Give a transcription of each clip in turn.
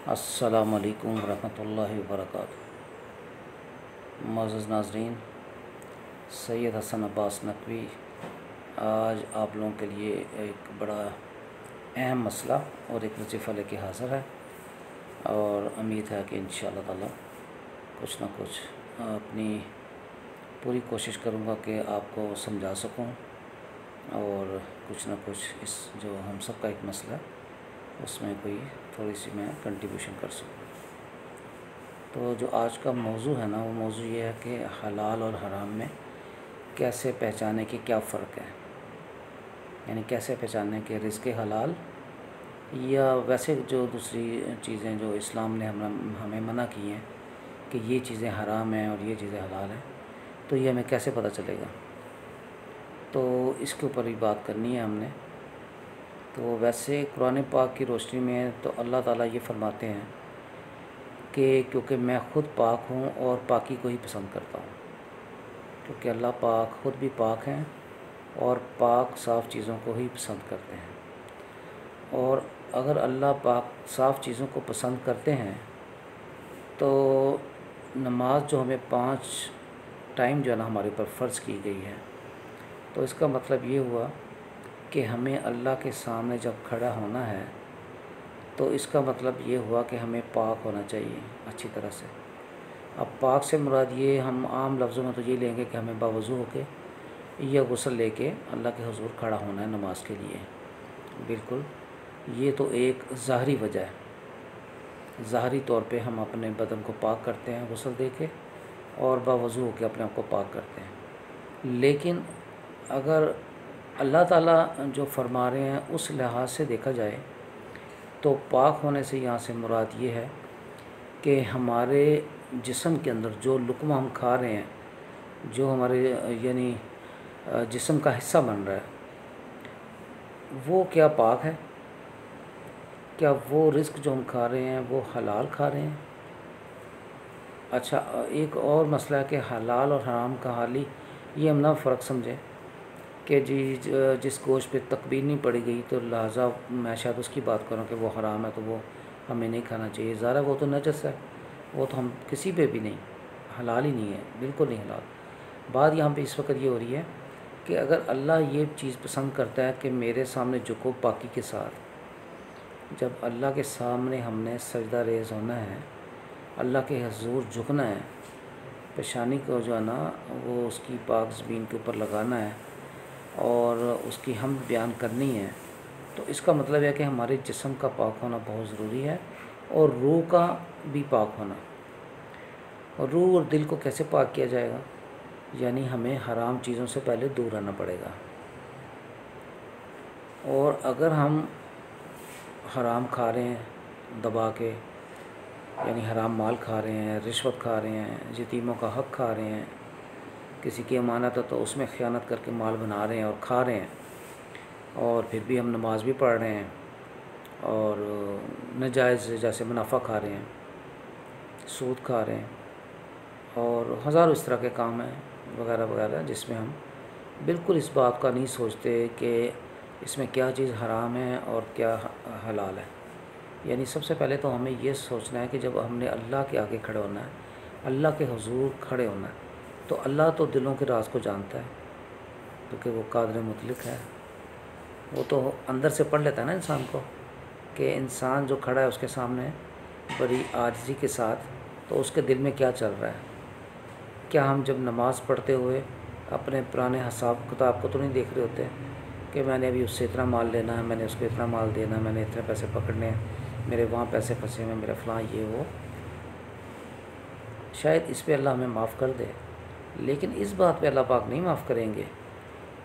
السلام علیکم ورحمۃ اللہ وبرکاتہ۔ معزز ناظرین، سید حسن عباس نقوی آج آپ لوگوں کے لیے ایک بڑا اہم مسئلہ اور ایک وظیفہ لے کے حاضر ہے، اور امید ہے کہ انشاءاللہ تعالی کچھ نہ کچھ اپنی پوری کوشش کروں گا کہ آپ کو سمجھا سکوں، اور کچھ نہ کچھ اس جو ہم سب کا ایک مسئلہ ہے اس میں کوئی تھوڑی سی میں کنٹریبیوشن کر سکوں۔ تو جو آج کا موضوع ہے نا، وہ موضوع یہ ہے کہ حلال اور حرام میں کیسے پہچانے کہ کیا فرق ہے، یعنی کیسے پہچانے کہ رزق حلال یا ویسے جو دوسری چیزیں جو اسلام نے ہمیں منع کی ہیں کہ یہ چیزیں حرام ہیں اور یہ چیزیں حلال ہیں، تو یہ ہمیں کیسے پتہ چلے گا۔ تو اس کے اوپر بھی بات کرنی ہے ہم نے۔ تو ویسے قرآن پاک کی روشنی میں تو اللہ تعالیٰ یہ فرماتے ہیں کہ کیونکہ میں خود پاک ہوں اور پاکی کو ہی پسند کرتا ہوں، کیونکہ اللہ پاک خود بھی پاک ہیں اور پاک صاف چیزوں کو ہی پسند کرتے ہیں۔ اور اگر اللہ پاک صاف چیزوں کو پسند کرتے ہیں تو نماز جو ہمیں 5 ٹائم جو ہے نا ہمارے اوپر فرض کی گئی ہے، تو اس کا مطلب یہ ہوا کہ ہمیں اللہ کے سامنے جب کھڑا ہونا ہے تو اس کا مطلب یہ ہوا کہ ہمیں پاک ہونا چاہیے اچھی طرح سے۔ اب پاک سے مراد یہ ہم عام لفظوں میں تو یہ لیں گے کہ ہمیں باوضو ہو کے یا غسل لے کے اللہ کے حضور کھڑا ہونا ہے نماز کے لیے۔ بالکل، یہ تو ایک ظاہری وجہ ہے، ظاہری طور پہ ہم اپنے بدن کو پاک کرتے ہیں غسل دے کے اور باوضو ہو کے اپنے آپ کو پاک کرتے ہیں۔ لیکن اگر اللہ تعالیٰ جو فرما رہے ہیں اس لحاظ سے دیکھا جائے تو پاک ہونے سے یہاں سے مراد یہ ہے کہ ہمارے جسم کے اندر جو لقمہ ہم کھا رہے ہیں، جو ہمارے یعنی جسم کا حصہ بن رہا ہے، وہ کیا پاک ہے؟ کیا وہ رزق جو ہم کھا رہے ہیں وہ حلال کھا رہے ہیں؟ اچھا، ایک اور مسئلہ ہے کہ حلال اور حرام کا حالی یہ ہم نہ فرق سمجھیں کہ جس گوشت پہ تکبیر نہیں پڑی گئی تو لہٰذا میں شاید اس کی بات کروں کہ وہ حرام ہے تو وہ ہمیں نہیں کھانا چاہیے۔ ظاہر ہے وہ تو نجس ہے، وہ تو ہم کسی پہ بھی نہیں، حلال ہی نہیں ہے، بالکل نہیں حلال۔ بات یہاں پہ اس وقت یہ ہو رہی ہے کہ اگر اللہ یہ چیز پسند کرتا ہے کہ میرے سامنے جھکو پاکی کے ساتھ، جب اللہ کے سامنے ہم نے سجدہ ریز ہونا ہے، اللہ کے حضور جھکنا ہے، پیشانی کو جو ہے نا وہ اس کی پاک زمین کے اوپر لگانا ہے اور اس کی حمد بیان کرنی ہے، تو اس کا مطلب ہے کہ ہمارے جسم کا پاک ہونا بہت ضروری ہے اور روح کا بھی پاک ہونا۔ اور روح اور دل کو کیسے پاک کیا جائے گا؟ یعنی ہمیں حرام چیزوں سے پہلے دور رہنا پڑے گا، اور اگر ہم حرام کھا رہے ہیں دبا کے، یعنی حرام مال کھا رہے ہیں، رشوت کھا رہے ہیں، یتیموں کا حق کھا رہے ہیں، کسی کی امانت ہے تو اس میں خیانت کر کے مال بنا رہے ہیں اور کھا رہے ہیں، اور پھر بھی ہم نماز بھی پڑھ رہے ہیں اور ناجائز جیسے منافع کھا رہے ہیں، سود کھا رہے ہیں، اور ہزاروں اس طرح کے کام ہیں وغیرہ وغیرہ، جس میں ہم بالکل اس بات کا نہیں سوچتے کہ اس میں کیا چیز حرام ہے اور کیا حلال ہے۔ یعنی سب سے پہلے تو ہمیں یہ سوچنا ہے کہ جب ہم نے اللہ کے آگے کھڑے ہونا ہے، اللہ کے حضور کھڑے ہونا ہے، تو اللہ تو دلوں کے راز کو جانتا ہے کیونکہ وہ قادر مطلق ہے، وہ تو اندر سے پڑھ لیتا ہے نا انسان کو کہ انسان جو کھڑا ہے اس کے سامنے بڑی عاجزی کے ساتھ، تو اس کے دل میں کیا چل رہا ہے۔ کیا ہم جب نماز پڑھتے ہوئے اپنے پرانے حساب کتاب کو تو نہیں دیکھ رہے ہوتے کہ میں نے ابھی اس سے اتنا مال لینا ہے، میں نے اس کو اتنا مال دینا ہے، میں نے اتنے پیسے پکڑنے ہیں، میرے وہاں پیسے پھنسے ہوئے، میرا فلاں یہ وہ۔ شاید اس پہ اللہ ہمیں معاف کر دے، لیکن اس بات پہ اللہ پاک نہیں معاف کریں گے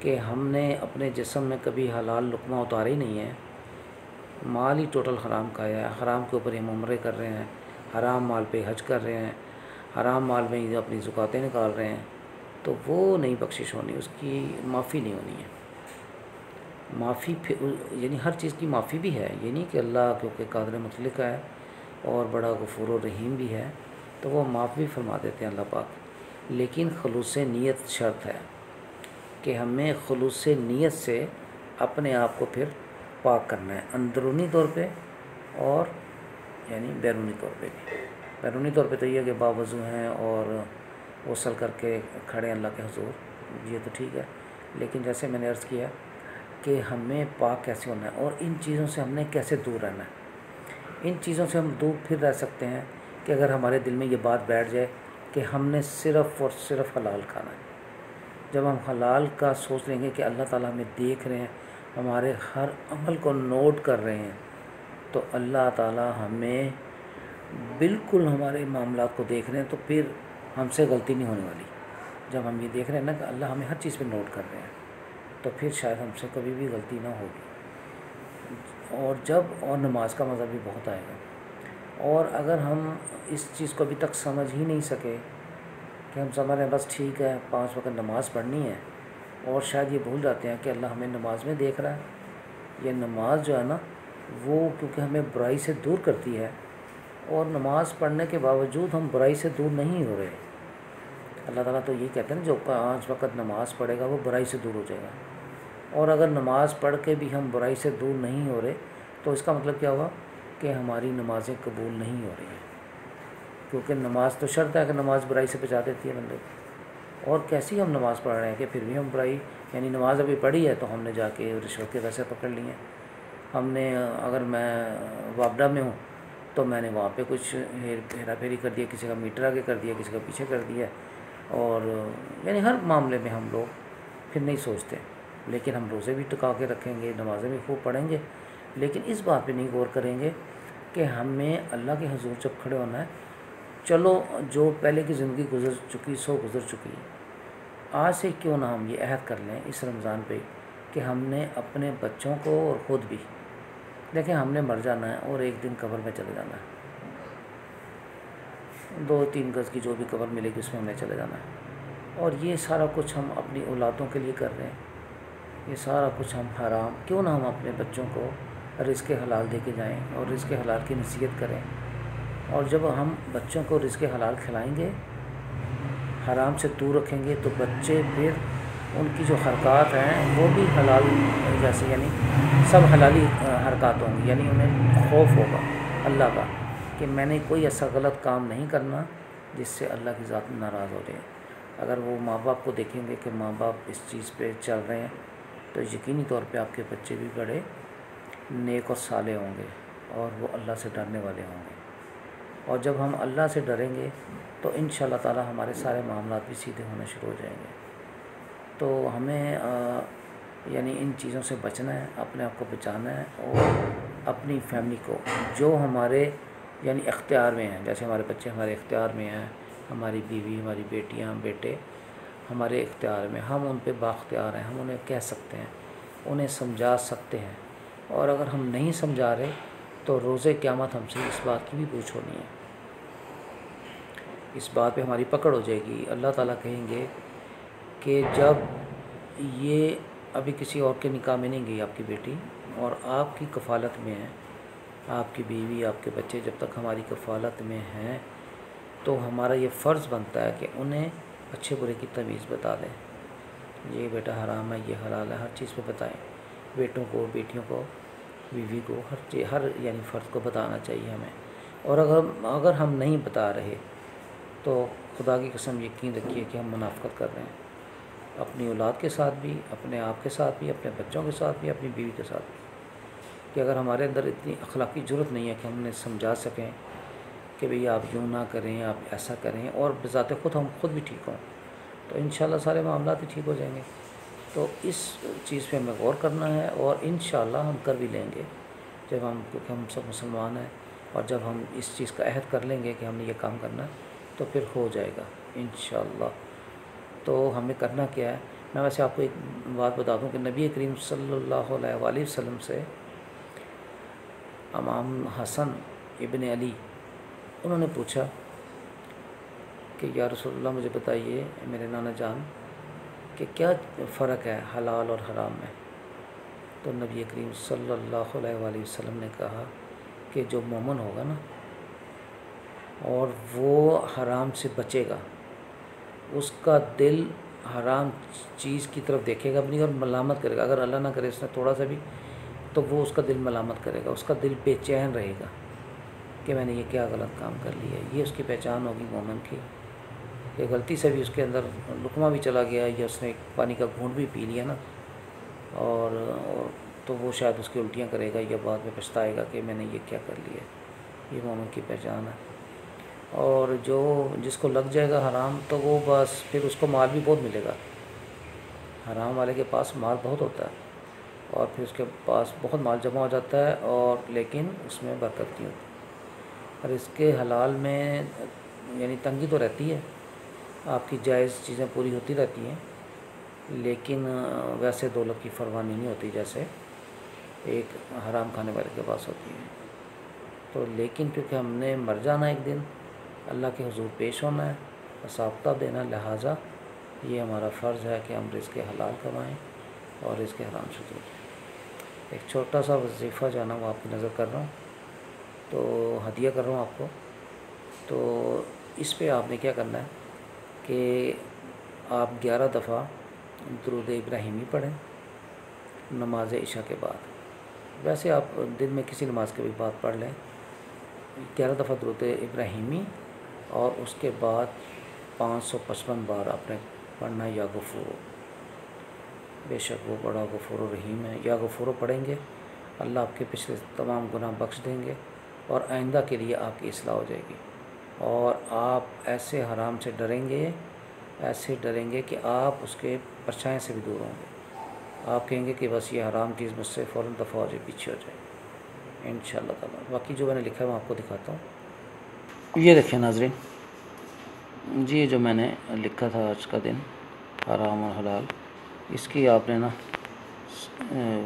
کہ ہم نے اپنے جسم میں کبھی حلال لقمہ اتارے ہی نہیں ہے، مال ہی ٹوٹل حرام کھایا ہے، حرام کے اوپر ہم عمرے کر رہے ہیں، حرام مال پہ حج کر رہے ہیں، حرام مال میں ہی اپنی زکاتیں نکال رہے ہیں، تو وہ نہیں بخشش ہونی، اس کی معافی نہیں ہونی ہے۔ معافی یعنی ہر چیز کی معافی بھی ہے، یہ نہیں کہ اللہ کیونکہ قادر مطلق ہے اور بڑا غفور و رحیم بھی ہے تو وہ معاف بھی فرما دیتے ہیں اللہ پاک، لیکن خلوص نیت شرط ہے کہ ہمیں خلوص نیت سے اپنے آپ کو پھر پاک کرنا ہے، اندرونی طور پہ اور یعنی بیرونی طور پہ بھی. بیرونی طور پہ تو یہ کہ باوضو ہیں اور غسل کر کے کھڑے اللہ کے حضور، یہ تو ٹھیک ہے، لیکن جیسے میں نے عرض کیا کہ ہمیں پاک کیسے ہونا ہے اور ان چیزوں سے ہم نے کیسے دور رہنا ہے. ان چیزوں سے ہم دور پھر رہ سکتے ہیں کہ اگر ہمارے دل میں یہ بات بیٹھ جائے کہ ہم نے صرف اور صرف حلال کھانا ہے. جب ہم حلال کا سوچ لیں گے کہ اللہ تعالیٰ ہمیں دیکھ رہے ہیں، ہمارے ہر عمل کو نوٹ کر رہے ہیں، تو اللہ تعالیٰ ہمیں بالکل ہمارے معاملات کو دیکھ رہے ہیں، تو پھر ہم سے غلطی نہیں ہونے والی. جب ہم یہ دیکھ رہے ہیں نا کہ اللہ ہمیں ہر چیز پہ نوٹ کر رہے ہیں، تو پھر شاید ہم سے کبھی بھی غلطی نہ ہوگی. اور نماز کا مزہ بھی بہت آئے گا. اور اگر ہم اس چیز کو ابھی تک سمجھ ہی نہیں سکے کہ ہم سمجھ رہے ہیں بس ٹھیک ہے 5 وقت نماز پڑھنی ہے، اور شاید یہ بھول جاتے ہیں کہ اللہ ہمیں نماز میں دیکھ رہا ہے. یہ نماز جو ہے نا وہ کیونکہ ہمیں برائی سے دور کرتی ہے، اور نماز پڑھنے کے باوجود ہم برائی سے دور نہیں ہو رہے. اللہ تعالیٰ تو یہ کہتے ہیں نا جو 5 وقت نماز پڑھے گا وہ برائی سے دور ہو جائے گا. اور اگر نماز پڑھ کے بھی ہم برائی سے دور نہیں ہو رہے تو اس کا مطلب کیا ہوا کہ ہماری نمازیں قبول نہیں ہو رہی ہیں، کیونکہ نماز تو شرط ہے کہ نماز برائی سے بچا دیتی ہے بندے کو. اور کیسی ہم نماز پڑھ رہے ہیں کہ پھر بھی ہم برائی، یعنی نماز ابھی پڑھی ہے تو ہم نے جا کے رشوت کے پیسے پکڑ لیے ہیں. ہم نے اگر میں وابڈا میں ہوں تو میں نے وہاں پہ کچھ ہیرا پھیری کر دیا، کسی کا میٹر آگے کر دیا، کسی کا پیچھے کر دیا، اور یعنی ہر معاملے میں ہم لوگ پھر نہیں سوچتے. لیکن ہم روزے بھی ٹکا کے رکھیں گے، نمازیں بھی خوب پڑھیں گے، لیکن اس بات پہ نہیں غور کریں گے کہ ہمیں اللہ کے حضور جب کھڑے ہونا ہے. چلو جو پہلے کی زندگی گزر چکی سو گزر چکی ہے، آج سے کیوں نہ ہم یہ عہد کر لیں اس رمضان پہ کہ ہم نے اپنے بچوں کو اور خود بھی، دیکھیں ہم نے مر جانا ہے اور ایک دن قبر میں چلے جانا ہے. 2-3 گز کی جو بھی قبر ملے گی اس میں ہمیں چلے جانا ہے. اور یہ سارا کچھ ہم اپنی اولادوں کے لیے کر رہے ہیں. یہ سارا کچھ ہم حرام، کیوں نہ ہم اپنے بچوں کو رزق حلال دے کے جائیں اور رزق حلال کی نصیحت کریں. اور جب ہم بچوں کو رزق حلال کھلائیں گے، حرام سے دور رکھیں گے، تو بچے پھر ان کی جو حرکات ہیں وہ بھی حلال جیسے، یعنی سب حلالی حرکات ہوں گی. یعنی انہیں خوف ہوگا اللہ کا کہ میں نے کوئی ایسا غلط کام نہیں کرنا جس سے اللہ کی ذات ناراض ہو جائے. اگر وہ ماں باپ کو دیکھیں گے کہ ماں باپ اس چیز پہ چل رہے ہیں تو یقینی طور پہ آپ کے بچے بھی بڑے نیک اور صالح ہوں گے اور وہ اللہ سے ڈرنے والے ہوں گے. اور جب ہم اللہ سے ڈریں گے تو انشاءاللہ تعالی ہمارے سارے معاملات بھی سیدھے ہونے شروع ہو جائیں گے. تو ہمیں یعنی ان چیزوں سے بچنا ہے، اپنے آپ کو بچانا ہے، اور اپنی فیملی کو جو ہمارے یعنی اختیار میں ہیں، جیسے ہمارے بچے ہمارے اختیار میں ہیں، ہماری بیوی، ہماری بیٹیاں، بیٹے ہمارے اختیار میں، ہم ان پہ بااختیار ہیں، ہم انہیں کہہ سکتے ہیں، انہیں سمجھا سکتے ہیں. اور اگر ہم نہیں سمجھا رہے تو روز قیامت ہم سے اس بات کی بھی پوچھ ہونی ہے. اس بات پہ ہماری پکڑ ہو جائے گی. اللہ تعالیٰ کہیں گے کہ جب یہ ابھی کسی اور کے نکاح میں نہیں گئی آپ کی بیٹی اور آپ کی کفالت میں ہے، آپ کی بیوی، آپ کے بچے جب تک ہماری کفالت میں ہیں تو ہمارا یہ فرض بنتا ہے کہ انہیں اچھے برے کی تمیز بتا دیں. یہ بیٹا حرام ہے، یہ حلال ہے، ہر چیز پہ بتائیں. بیٹوں کو، بیٹیوں کو، بیوی کو، ہر یعنی فرد کو بتانا چاہیے ہمیں. اور اگر ہم نہیں بتا رہے تو خدا کی قسم یقین رکھیے کہ ہم منافقت کر رہے ہیں، اپنی اولاد کے ساتھ بھی، اپنے آپ کے ساتھ بھی، اپنے بچوں کے ساتھ بھی، اپنی بیوی کے ساتھ بھی. کہ اگر ہمارے اندر اتنی اخلاقی جرت نہیں ہے کہ ہم انہیں سمجھا سکیں کہ بھئی آپ یوں نہ کریں، آپ ایسا کریں، اور بذات خود ہم خود بھی ٹھیک ہوں، تو انشاءاللہ سارے معاملات بھی ٹھیک ہو جائیں گے. تو اس چیز پہ ہمیں غور کرنا ہے، اور انشاءاللہ ہم کر بھی لیں گے جب کیونکہ ہم سب مسلمان ہیں، اور جب ہم اس چیز کا عہد کر لیں گے کہ ہم نے یہ کام کرنا ہے تو پھر ہو جائے گا انشاءاللہ. تو ہمیں کرنا کیا ہے، میں ویسے آپ کو ایک بات بتا دوں کہ نبی کریم صلی اللہ علیہ وآلہ وسلم سے امام حسن ابن علی انہوں نے پوچھا کہ یا رسول اللہ مجھے بتائیے میرے نانا جان کہ کیا فرق ہے حلال اور حرام میں. تو نبی کریم صلی اللہ علیہ وآلہ وسلم نے کہا کہ جو مومن ہوگا نا اور وہ حرام سے بچے گا، اس کا دل حرام چیز کی طرف دیکھے گا بھی نہیں اور ملامت کرے گا. اگر اللہ نہ کرے اس نے تھوڑا سا بھی، تو وہ اس کا دل ملامت کرے گا، اس کا دل بے چین رہے گا. کہ میں نے یہ کیا غلط کام کر لیا ہے۔ یہ اس کی پہچان ہوگی مومن کی، کہ غلطی سے بھی اس کے اندر لقمہ بھی چلا گیا یا اس نے ایک پانی کا گھونٹ بھی پی لیا نا، اور تو وہ شاید اس کی الٹیاں کرے گا یا بعد میں پچھتائے گا کہ میں نے یہ کیا کر لیا ہے۔ یہ مومن کی پہچان ہے۔ اور جو جس کو لگ جائے گا حرام تو وہ بس پھر اس کو مال بھی بہت ملے گا۔ حرام والے کے پاس مال بہت ہوتا ہے اور پھر اس کے پاس بہت مال جمع ہو جاتا ہے، اور لیکن اس میں برکت نہیں ہوتی۔ اور اس کے حلال میں یعنی تنگی تو رہتی ہے، آپ کی جائز چیزیں پوری ہوتی رہتی ہیں، لیکن ویسے دولت کی فروانی نہیں ہوتی جیسے ایک حرام کھانے والے کے پاس ہوتی ہے۔ تو لیکن کیونکہ ہم نے مر جانا ایک دن، اللہ کے حضور پیش ہونا ہے، حساب دینا، لہٰذا یہ ہمارا فرض ہے کہ ہم رزق حلال کمائیں اور رزق حرام سے دور رہیں۔ ایک چھوٹا سا وظیفہ جو ہے نا وہ آپ کی نظر کر رہا ہوں، تو ہدیہ کر رہا ہوں آپ کو۔ تو اس پہ آپ نے کیا کرنا ہے کہ آپ 11 دفعہ درود ابراہیمی پڑھیں نماز عشاء کے بعد۔ ویسے آپ دن میں کسی نماز کے بھی بعد پڑھ لیں، 11 دفعہ درود ابراہیمی، اور اس کے بعد 555 بار آپ نے پڑھنا ہے یا غفور، بے شک وہ بڑا غفور و رحیم ہے۔ یا غفور پڑھیں گے، اللہ آپ کے پچھلے تمام گناہ بخش دیں گے اور آئندہ کے لیے آپ کی اصلاح ہو جائے گی، اور آپ ایسے حرام سے ڈریں گے، ایسے ڈریں گے کہ آپ اس کے پرچھائیں سے بھی دور ہوں گے۔ آپ کہیں گے کہ بس یہ حرام چیز مجھ سے فوراً دفع ہو جائے، پیچھے ہو جائے انشاءاللہ تعالیٰ۔ باقی جو میں نے لکھا ہے میں آپ کو دکھاتا ہوں۔ یہ دیکھیں ناظرین، جی جو میں نے لکھا تھا آج کا دن حرام اور حلال، اس کی آپ نے نا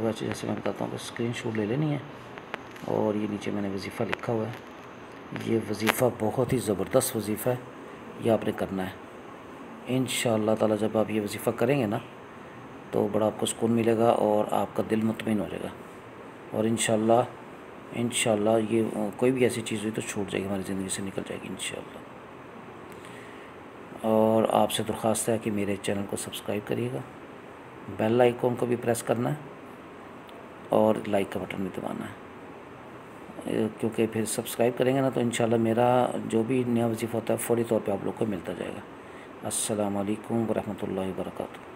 ویسے جیسے میں بتاتا ہوں کہ اسکرین شاٹ لے لینی ہے، اور یہ نیچے میں نے وظیفہ لکھا ہوا ہے۔ یہ وظیفہ بہت ہی زبردست وظیفہ ہے، یہ آپ نے کرنا ہے انشاءاللہ تعالیٰ۔ جب آپ یہ وظیفہ کریں گے نا تو بڑا آپ کو سکون ملے گا اور آپ کا دل مطمئن ہو جائے گا، اور انشاءاللہ یہ کوئی بھی ایسی چیز ہوئی تو چھوٹ جائے گی، ہماری زندگی سے نکل جائے گی انشاءاللہ۔ اور آپ سے درخواست ہے کہ میرے چینل کو سبسکرائب کریے گا، بیل آئیکن کو بھی پریس کرنا ہے، اور لائک کا بٹن بھی دبانا ہے، کیونکہ پھر سبسکرائب کریں گے نا تو انشاءاللہ میرا جو بھی نیا وظیفہ ہوتا ہے فوری طور پہ آپ لوگ کو ملتا جائے گا۔ السلام علیکم ورحمۃ اللہ وبرکاتہ۔